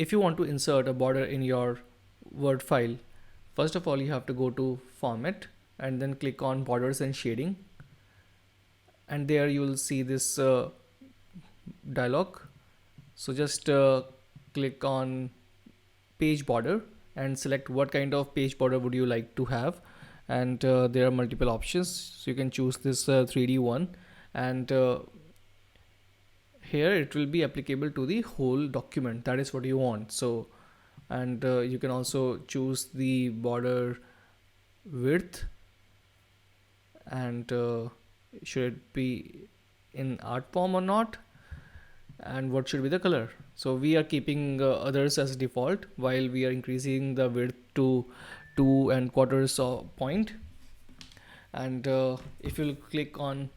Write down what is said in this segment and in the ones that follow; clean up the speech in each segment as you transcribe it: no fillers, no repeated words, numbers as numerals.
if you want to insert a border in your Word file, first of all you have to go to Format and then click on Borders and Shading, and there you will see this dialog. So just click on page border and select what kind of page border would you like to have, and there are multiple options, so you can choose this 3D one, and here it will be applicable to the whole document. That is what you want. So, and you can also choose the border width, and should it be in art form or not, and what should be the color. So we are keeping others as default while we are increasing the width to 2.25 point. And if you click on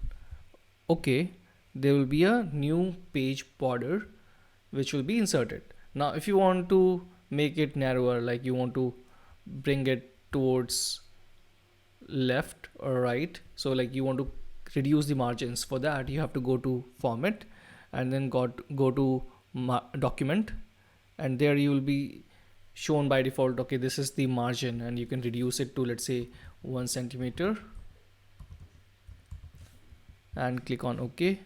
OK, there will be a new page border which will be inserted. Now if you want to make it narrower, like you want to bring it towards left or right, so like you want to reduce the margins, for that you have to go to Format and then go to Document, and there you will be shown by default, okay, this is the margin, and you can reduce it to, let's say, 1 centimeter, and click on OK,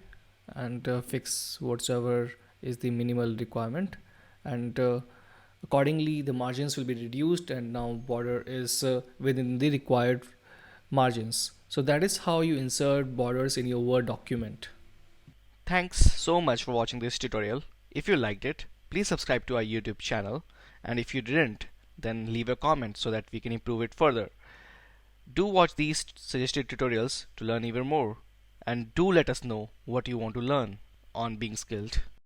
and fix whatsoever is the minimal requirement, and accordingly the margins will be reduced, and now border is within the required margins. So that is how you insert borders in your Word document. Thanks so much for watching this tutorial. If you liked it, please subscribe to our YouTube channel, and if you didn't, then leave a comment so that we can improve it further. Do watch these suggested tutorials to learn even more, and do let us know what you want to learn on Being Skilled.